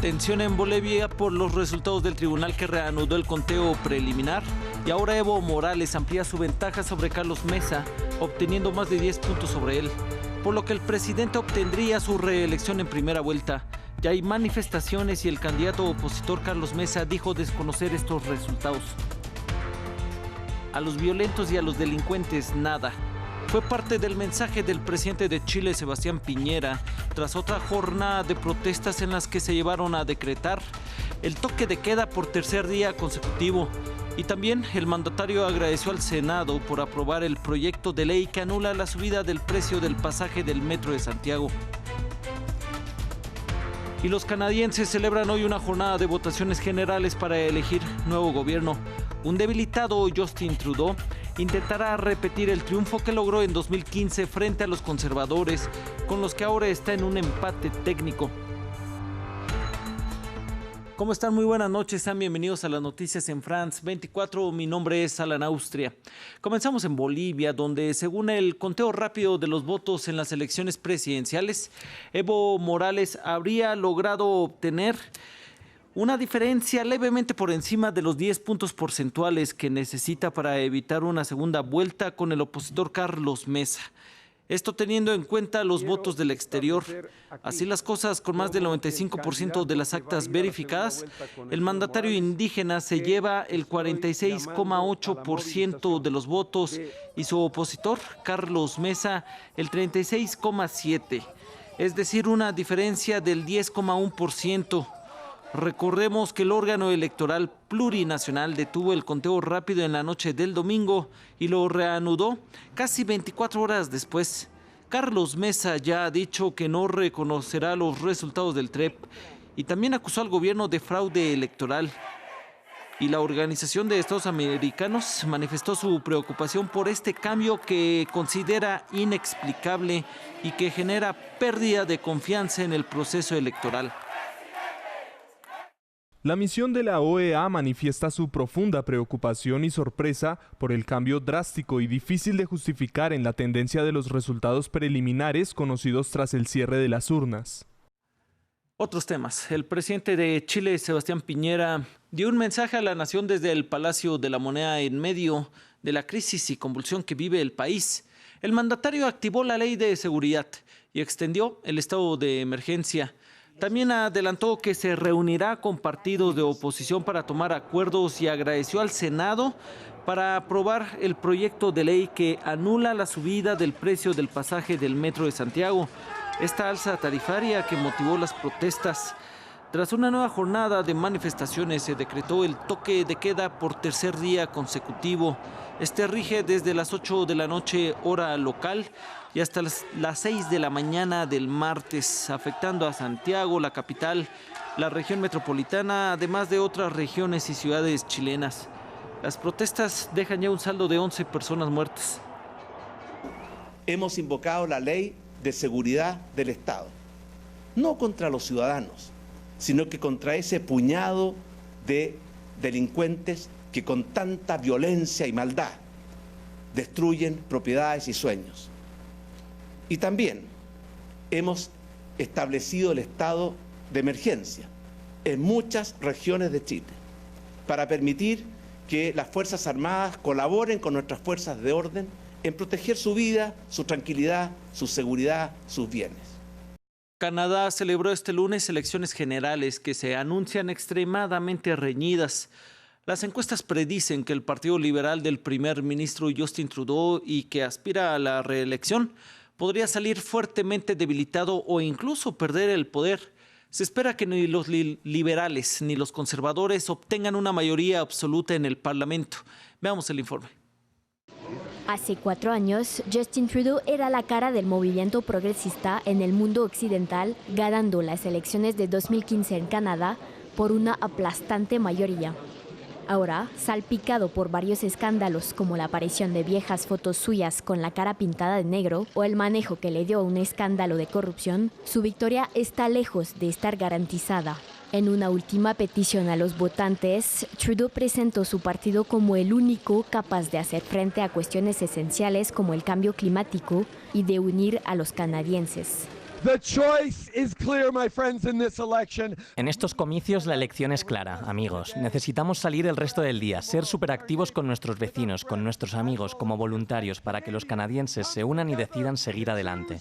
Tensión en Bolivia por los resultados del tribunal que reanudó el conteo preliminar. Y ahora Evo Morales amplía su ventaja sobre Carlos Mesa, obteniendo más de 10 puntos sobre él, por lo que el presidente obtendría su reelección en primera vuelta. Ya hay manifestaciones y el candidato opositor Carlos Mesa dijo desconocer estos resultados. A los violentos y a los delincuentes, nada. Fue parte del mensaje del presidente de Chile, Sebastián Piñera, tras otra jornada de protestas en las que se llevaron a decretar el toque de queda por tercer día consecutivo. Y también el mandatario agradeció al Senado por aprobar el proyecto de ley que anula la subida del precio del pasaje del Metro de Santiago. Y los canadienses celebran hoy una jornada de votaciones generales para elegir nuevo gobierno. Un debilitado Justin Trudeau intentará repetir el triunfo que logró en 2015 frente a los conservadores, con los que ahora está en un empate técnico. ¿Cómo están? Muy buenas noches, sean bienvenidos a las noticias en France 24. Mi nombre es Alan Austria. Comenzamos en Bolivia, donde según el conteo rápido de los votos en las elecciones presidenciales, Evo Morales habría logrado obtener una diferencia levemente por encima de los 10 puntos porcentuales que necesita para evitar una segunda vuelta con el opositor Carlos Mesa. Esto teniendo en cuenta los votos del exterior. Así las cosas, con más del 95% de las actas verificadas, el mandatario indígena se lleva el 46,8% de los votos y su opositor, Carlos Mesa, el 36,7%. Es decir, una diferencia del 10,1%. Recordemos que el órgano electoral plurinacional detuvo el conteo rápido en la noche del domingo y lo reanudó casi 24 horas después. Carlos Mesa ya ha dicho que no reconocerá los resultados del TREP y también acusó al gobierno de fraude electoral. Y la Organización de Estados Americanos manifestó su preocupación por este cambio que considera inexplicable y que genera pérdida de confianza en el proceso electoral. La misión de la OEA manifiesta su profunda preocupación y sorpresa por el cambio drástico y difícil de justificar en la tendencia de los resultados preliminares conocidos tras el cierre de las urnas. Otros temas. El presidente de Chile, Sebastián Piñera, dio un mensaje a la nación desde el Palacio de la Moneda en medio de la crisis y convulsión que vive el país. El mandatario activó la ley de seguridad y extendió el estado de emergencia. También adelantó que se reunirá con partidos de oposición para tomar acuerdos y agradeció al Senado para aprobar el proyecto de ley que anula la subida del precio del pasaje del Metro de Santiago. Esta alza tarifaria que motivó las protestas. Tras una nueva jornada de manifestaciones se decretó el toque de queda por tercer día consecutivo. Este rige desde las 8 de la noche hora local y hasta las 6 de la mañana del martes, afectando a Santiago, la capital, la región metropolitana, además de otras regiones y ciudades chilenas. Las protestas dejan ya un saldo de 11 personas muertas. Hemos invocado la ley de seguridad del Estado, no contra los ciudadanos, sino que contra ese puñado de delincuentes que con tanta violencia y maldad destruyen propiedades y sueños. Y también hemos establecido el estado de emergencia en muchas regiones de Chile para permitir que las Fuerzas Armadas colaboren con nuestras fuerzas de orden en proteger su vida, su tranquilidad, su seguridad, sus bienes. Canadá celebró este lunes elecciones generales que se anuncian extremadamente reñidas. Las encuestas predicen que el Partido Liberal del primer ministro Justin Trudeau y que aspira a la reelección podría salir fuertemente debilitado o incluso perder el poder. Se espera que ni los liberales ni los conservadores obtengan una mayoría absoluta en el Parlamento. Veamos el informe. Hace 4 años, Justin Trudeau era la cara del movimiento progresista en el mundo occidental, ganando las elecciones de 2015 en Canadá por una aplastante mayoría. Ahora, salpicado por varios escándalos como la aparición de viejas fotos suyas con la cara pintada de negro o el manejo que le dio a un escándalo de corrupción, su victoria está lejos de estar garantizada. En una última petición a los votantes, Trudeau presentó su partido como el único capaz de hacer frente a cuestiones esenciales como el cambio climático y de unir a los canadienses. En estos comicios la elección es clara, amigos. Necesitamos salir el resto del día, ser superactivos con nuestros vecinos, con nuestros amigos, como voluntarios, para que los canadienses se unan y decidan seguir adelante.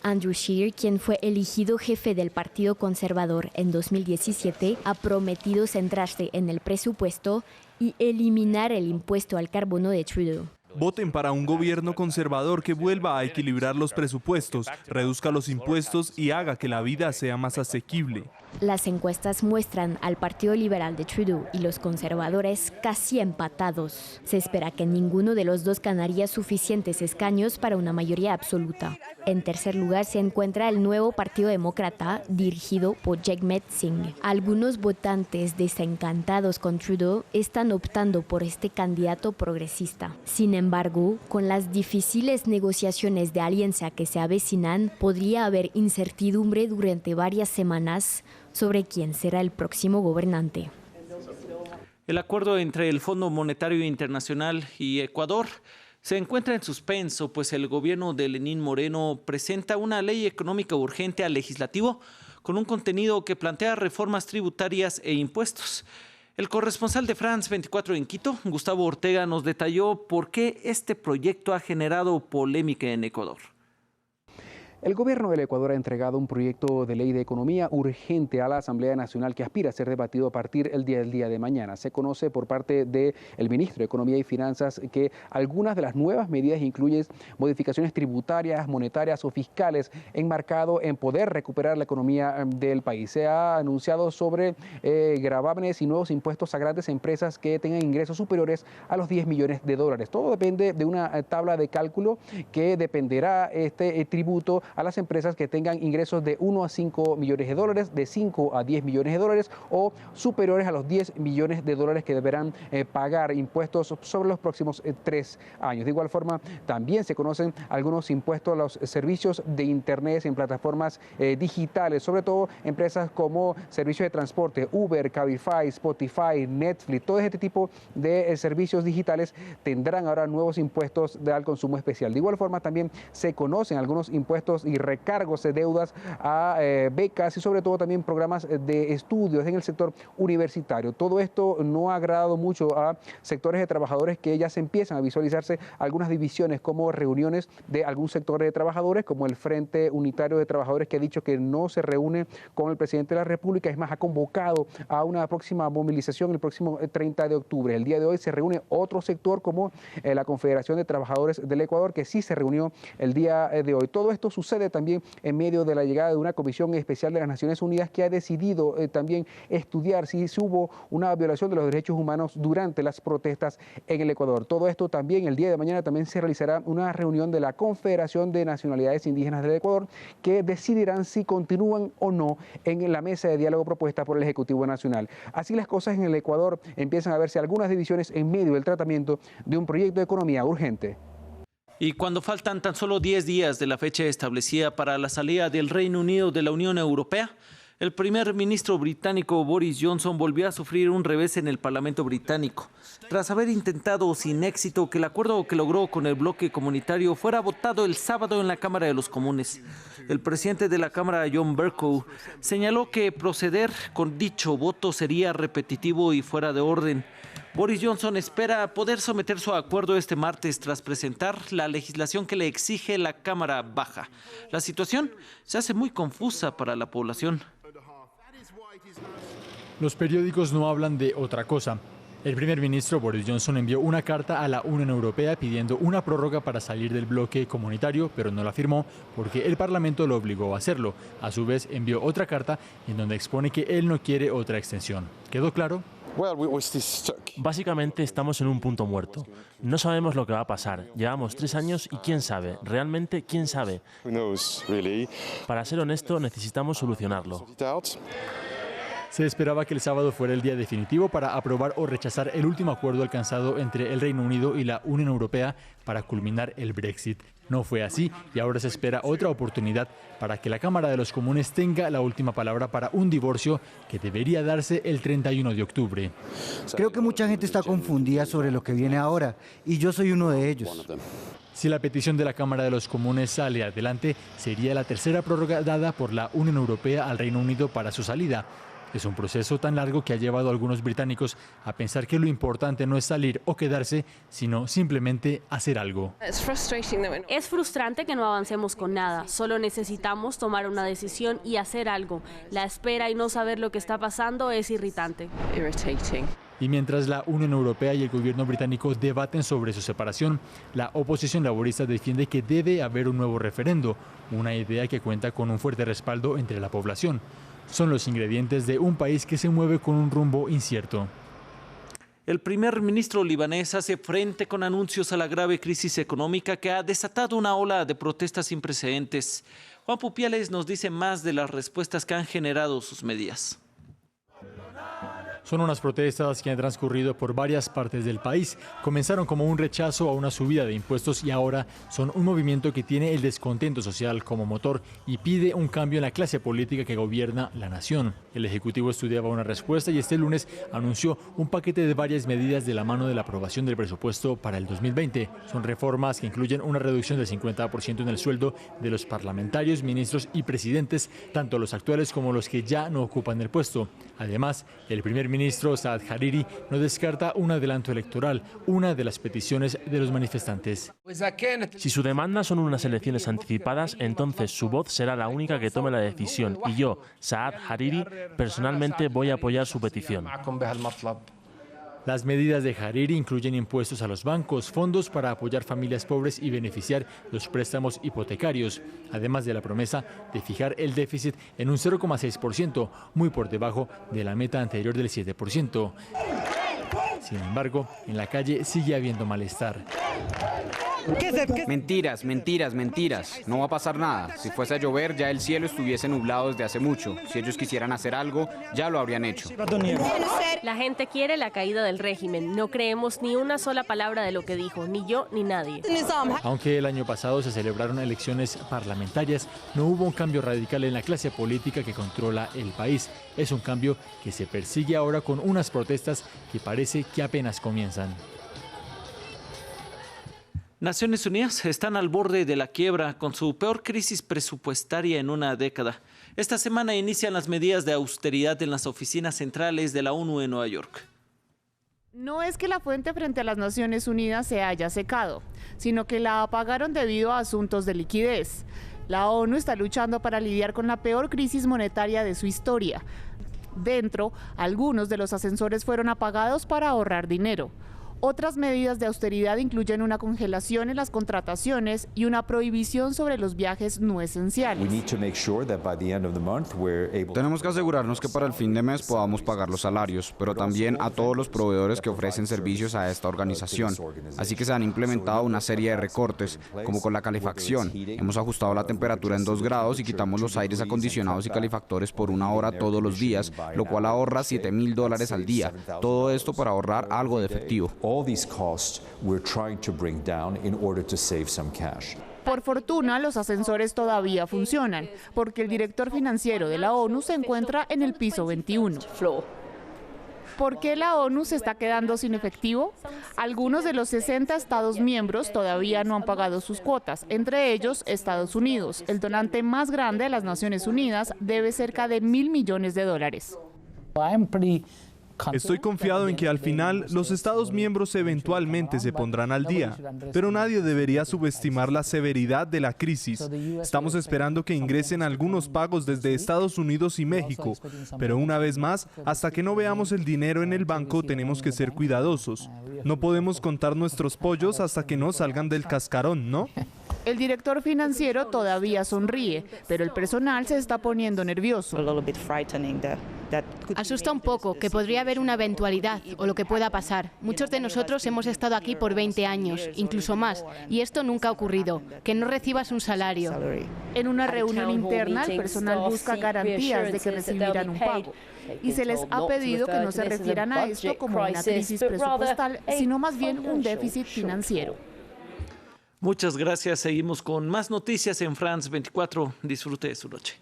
Andrew Scheer, quien fue elegido jefe del Partido Conservador en 2017, ha prometido centrarse en el presupuesto y eliminar el impuesto al carbono de Trudeau. Voten para un gobierno conservador que vuelva a equilibrar los presupuestos, reduzca los impuestos y haga que la vida sea más asequible. Las encuestas muestran al Partido Liberal de Trudeau y los conservadores casi empatados. Se espera que ninguno de los dos ganaría suficientes escaños para una mayoría absoluta. En tercer lugar se encuentra el nuevo Partido Demócrata, dirigido por Jagmeet Singh. Algunos votantes desencantados con Trudeau están optando por este candidato progresista. Sin embargo, con las difíciles negociaciones de alianza que se avecinan, podría haber incertidumbre durante varias semanas sobre quién será el próximo gobernante. El acuerdo entre el Fondo Monetario Internacional y Ecuador se encuentra en suspenso, pues el gobierno de Lenín Moreno presenta una ley económica urgente al legislativo con un contenido que plantea reformas tributarias e impuestos. El corresponsal de France 24 en Quito, Gustavo Ortega, nos detalló por qué este proyecto ha generado polémica en Ecuador. El gobierno del Ecuador ha entregado un proyecto de ley de economía urgente a la Asamblea Nacional que aspira a ser debatido a partir del día de mañana. Se conoce por parte del ministro de Economía y Finanzas que algunas de las nuevas medidas incluyen modificaciones tributarias, monetarias o fiscales enmarcado en poder recuperar la economía del país. Se ha anunciado sobre gravámenes y nuevos impuestos a grandes empresas que tengan ingresos superiores a los 10 millones de dólares. Todo depende de una tabla de cálculo que dependerá este tributo a las empresas que tengan ingresos de 1 a 5 millones de dólares, de 5 a 10 millones de dólares o superiores a los 10 millones de dólares que deberán pagar impuestos sobre los próximos 3 años. De igual forma, también se conocen algunos impuestos a los servicios de Internet en plataformas digitales, sobre todo empresas como servicios de transporte, Uber, Cabify, Spotify, Netflix, todo este tipo de servicios digitales tendrán ahora nuevos impuestos al consumo especial. De igual forma, también se conocen algunos impuestos y recargos de deudas a becas y sobre todo también programas de estudios en el sector universitario. Todo esto no ha agradado mucho a sectores de trabajadores que ya se empiezan a visualizarse algunas divisiones como reuniones de algún sector de trabajadores, como el Frente Unitario de Trabajadores, que ha dicho que no se reúne con el presidente de la República. Es más, ha convocado a una próxima movilización el próximo 30 de octubre. El día de hoy se reúne otro sector como la Confederación de Trabajadores del Ecuador, que sí se reunió el día de hoy. Todo esto sucede también en medio de la llegada de una comisión especial de las Naciones Unidas que ha decidido también estudiar si hubo una violación de los derechos humanos durante las protestas en el Ecuador. Todo esto también, el día de mañana también se realizará una reunión de la Confederación de Nacionalidades Indígenas del Ecuador que decidirán si continúan o no en la mesa de diálogo propuesta por el Ejecutivo Nacional. Así las cosas en el Ecuador empiezan a verse algunas divisiones en medio del tratamiento de un proyecto de economía urgente. Y cuando faltan tan solo 10 días de la fecha establecida para la salida del Reino Unido de la Unión Europea, el primer ministro británico Boris Johnson volvió a sufrir un revés en el Parlamento británico, tras haber intentado sin éxito que el acuerdo que logró con el bloque comunitario fuera votado el sábado en la Cámara de los Comunes. El presidente de la Cámara, John Bercow, señaló que proceder con dicho voto sería repetitivo y fuera de orden. Boris Johnson espera poder someter su acuerdo este martes tras presentar la legislación que le exige la Cámara Baja. La situación se hace muy confusa para la población. Los periódicos no hablan de otra cosa. El primer ministro Boris Johnson envió una carta a la Unión Europea pidiendo una prórroga para salir del bloque comunitario, pero no la firmó porque el Parlamento lo obligó a hacerlo. A su vez, envió otra carta en donde expone que él no quiere otra extensión. ¿Quedó claro? Básicamente estamos en un punto muerto. No sabemos lo que va a pasar. Llevamos 3 años y quién sabe, realmente quién sabe. Para ser honesto, necesitamos solucionarlo. Se esperaba que el sábado fuera el día definitivo para aprobar o rechazar el último acuerdo alcanzado entre el Reino Unido y la Unión Europea para culminar el Brexit. No fue así y ahora se espera otra oportunidad para que la Cámara de los Comunes tenga la última palabra para un divorcio que debería darse el 31 de octubre. Creo que mucha gente está confundida sobre lo que viene ahora y yo soy uno de ellos. Si la petición de la Cámara de los Comunes sale adelante, sería la tercera prórroga dada por la Unión Europea al Reino Unido para su salida. Es un proceso tan largo que ha llevado a algunos británicos a pensar que lo importante no es salir o quedarse, sino simplemente hacer algo. Es frustrante que no avancemos con nada. Solo necesitamos tomar una decisión y hacer algo. La espera y no saber lo que está pasando es irritante. Y mientras la Unión Europea y el gobierno británico debaten sobre su separación, la oposición laborista defiende que debe haber un nuevo referendo, una idea que cuenta con un fuerte respaldo entre la población. Son los ingredientes de un país que se mueve con un rumbo incierto. El primer ministro libanés hace frente con anuncios a la grave crisis económica que ha desatado una ola de protestas sin precedentes. Juan Pupiales nos dice más de las respuestas que han generado sus medidas. Son unas protestas que han transcurrido por varias partes del país. Comenzaron como un rechazo a una subida de impuestos y ahora son un movimiento que tiene el descontento social como motor y pide un cambio en la clase política que gobierna la nación. El Ejecutivo estudiaba una respuesta y este lunes anunció un paquete de varias medidas de la mano de la aprobación del presupuesto para el 2020. Son reformas que incluyen una reducción del 50% en el sueldo de los parlamentarios, ministros y presidentes, tanto los actuales como los que ya no ocupan el puesto. Además, el primer ministro Saad Hariri no descarta un adelanto electoral, una de las peticiones de los manifestantes. Si su demanda son unas elecciones anticipadas, entonces su voz será la única que tome la decisión y yo, Saad Hariri, personalmente voy a apoyar su petición. Las medidas de Hariri incluyen impuestos a los bancos, fondos para apoyar familias pobres y beneficiar los préstamos hipotecarios, además de la promesa de fijar el déficit en un 0,6%, muy por debajo de la meta anterior del 7%. Sin embargo, en la calle sigue habiendo malestar. Mentiras, mentiras, mentiras. No va a pasar nada. Si fuese a llover, ya el cielo estuviese nublado desde hace mucho. Si ellos quisieran hacer algo, ya lo habrían hecho. La gente quiere la caída del régimen. No creemos ni una sola palabra de lo que dijo, ni yo ni nadie. Aunque el año pasado se celebraron elecciones parlamentarias, no hubo un cambio radical en la clase política que controla el país. Es un cambio que se persigue ahora con unas protestas que parece que apenas comienzan. Naciones Unidas están al borde de la quiebra con su peor crisis presupuestaria en una década. Esta semana inician las medidas de austeridad en las oficinas centrales de la ONU en Nueva York. No es que la fuente frente a las Naciones Unidas se haya secado, sino que la apagaron debido a asuntos de liquidez. La ONU está luchando para lidiar con la peor crisis monetaria de su historia. Dentro, algunos de los ascensores fueron apagados para ahorrar dinero. Otras medidas de austeridad incluyen una congelación en las contrataciones y una prohibición sobre los viajes no esenciales. Tenemos que asegurarnos que para el fin de mes podamos pagar los salarios, pero también a todos los proveedores que ofrecen servicios a esta organización. Así que se han implementado una serie de recortes, como con la calefacción. Hemos ajustado la temperatura en 2 grados y quitamos los aires acondicionados y calefactores por 1 hora todos los días, lo cual ahorra $7,000 al día. Todo esto para ahorrar algo de efectivo. Por fortuna, los ascensores todavía funcionan, porque el director financiero de la ONU se encuentra en el piso 21. ¿Por qué la ONU se está quedando sin efectivo? Algunos de los 60 Estados miembros todavía no han pagado sus cuotas, entre ellos Estados Unidos. El donante más grande de las Naciones Unidas debe cerca de $1.000 millones. Estoy confiado en que al final los Estados miembros eventualmente se pondrán al día, pero nadie debería subestimar la severidad de la crisis. Estamos esperando que ingresen algunos pagos desde Estados Unidos y México, pero una vez más, hasta que no veamos el dinero en el banco tenemos que ser cuidadosos. No podemos contar nuestros pollos hasta que no salgan del cascarón, ¿no? El director financiero todavía sonríe, pero el personal se está poniendo nervioso. Asusta un poco que podría haber una eventualidad o lo que pueda pasar. Muchos de nosotros hemos estado aquí por 20 años, incluso más, y esto nunca ha ocurrido, que no recibas un salario. En una reunión interna, el personal busca garantías de que recibirán un pago. y se les ha pedido que no se refieran a esto como una crisis presupuestal, sino más bien un déficit financiero. Muchas gracias. Seguimos con más noticias en France 24. Disfrute de su noche.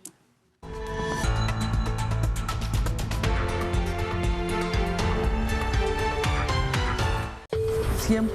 Siempre